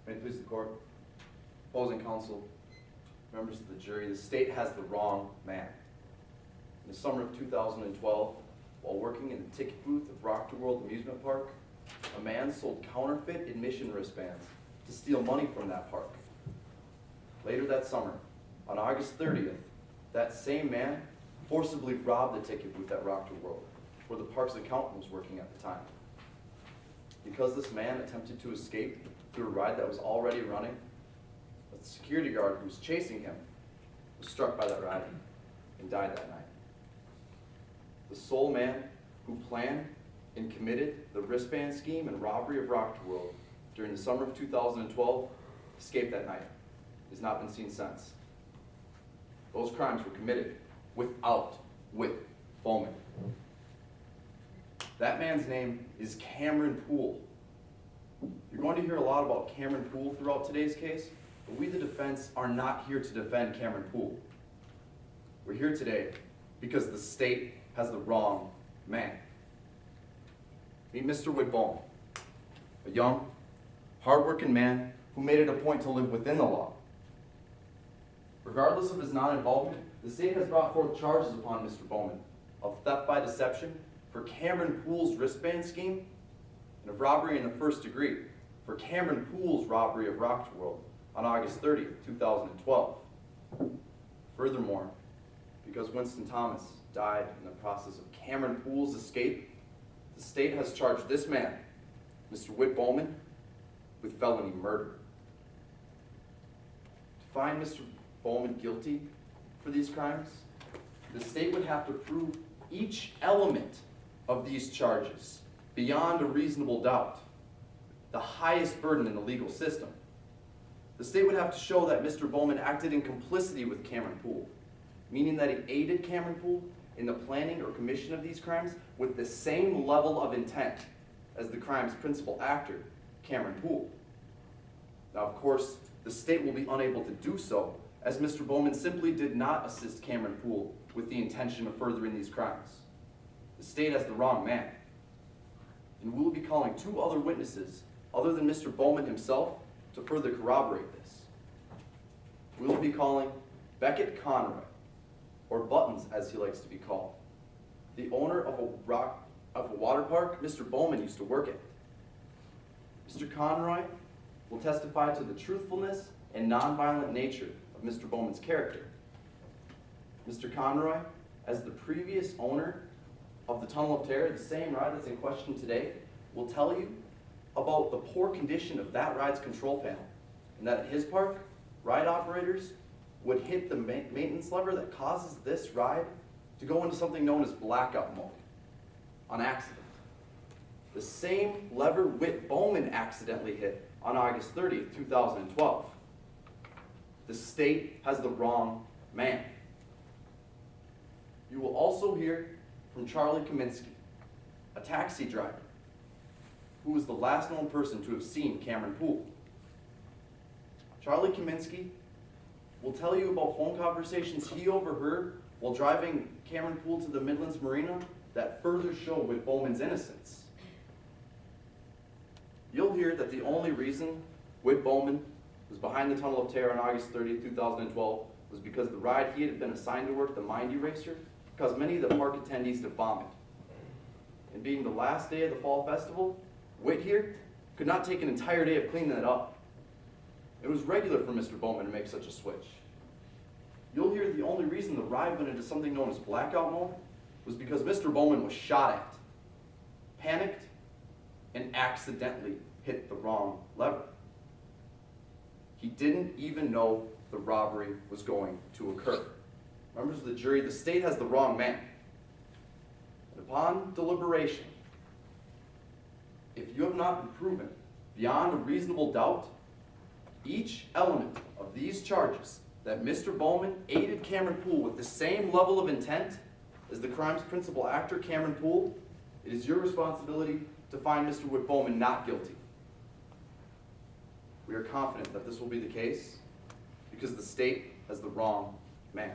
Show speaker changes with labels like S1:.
S1: May it please the court. Opposing counsel, members of the jury, the state has the wrong man. In the summer of 2012, while working in the ticket booth of Rock to World Amusement Park, a man sold counterfeit admission wristbands to steal money from that park. Later that summer, on August 30th, that same man forcibly robbed the ticket booth at Rock to World, where the park's accountant was working at the time. Because this man attempted to escape through a ride that was already running, a security guard who was chasing him was struck by that ride and died that night. The sole man who planned and committed the wristband scheme and robbery of Rock to World during the summer of 2012 escaped that night. He has not been seen since. Those crimes were committed without Whit Bowman. That man's name is Cameron Poole. You're going to hear a lot about Cameron Poole throughout today's case, but we, the defense, are not here to defend Cameron Poole. We're here today because the state has the wrong man. Meet Mr. Whit Bowman, a young, hardworking man who made it a point to live within the law. Regardless of his non-involvement, the state has brought forth charges upon Mr. Bowman of theft by deception for Cameron Poole's wristband scheme and of robbery in the first degree for Cameron Poole's robbery of Rock to World on August 30th, 2012. Furthermore, because Winston Thomas died in the process of Cameron Poole's escape, the state has charged this man, Mr. Whit Bowman, with felony murder. To find Mr. Bowman guilty for these crimes, the state would have to prove each element of these charges beyond a reasonable doubt, the highest burden in the legal system. The state would have to show that Mr. Bowman acted in complicity with Cameron Poole, meaning that he aided Cameron Poole in the planning or commission of these crimes with the same level of intent as the crime's principal actor, Cameron Poole. Now, of course, the state will be unable to do so, as Mr. Bowman simply did not assist Cameron Poole with the intention of furthering these crimes. The state has the wrong man. And we will be calling two other witnesses, other than Mr. Bowman himself, to further corroborate this. We will be calling Beckett Conroy, or Buttons as he likes to be called, the owner of a water park Mr. Bowman used to work at. Mr. Conroy will testify to the truthfulness and nonviolent nature of Mr. Bowman's character. Mr. Conroy, as the previous owner of the Tunnel of Terror, the same ride that's in question today, will tell you about the poor condition of that ride's control panel, and that at his park, ride operators would hit the maintenance lever that causes this ride to go into something known as blackout mode on accident. The same lever Whit Bowman accidentally hit on August 30th, 2012. The state has the wrong man. You will also hear from Charlie Kaminsky, a taxi driver, who was the last known person to have seen Cameron Poole. Charlie Kaminsky will tell you about phone conversations he overheard while driving Cameron Poole to the Midlands Marina that further show Whit Bowman's innocence. You'll hear that the only reason Whit Bowman was behind the Tunnel of Terror on August 30th, 2012 was because the ride he had been assigned to work, the Mind Eraser, caused many of the park attendees to vomit. And being the last day of the fall festival, Whit here could not take an entire day of cleaning it up. It was regular for Mr. Bowman to make such a switch. You'll hear the only reason the ride went into something known as blackout mode was because Mr. Bowman was shot at, panicked, and accidentally hit the wrong lever. He didn't even know the robbery was going to occur. Members of the jury, the state has the wrong man. And upon deliberation, if you have not been proven beyond a reasonable doubt each element of these charges that Mr. Bowman aided Cameron Poole with the same level of intent as the crime's principal actor, Cameron Poole, it is your responsibility to find Mr. Whit Bowman not guilty. We are confident that this will be the case because the state has the wrong man.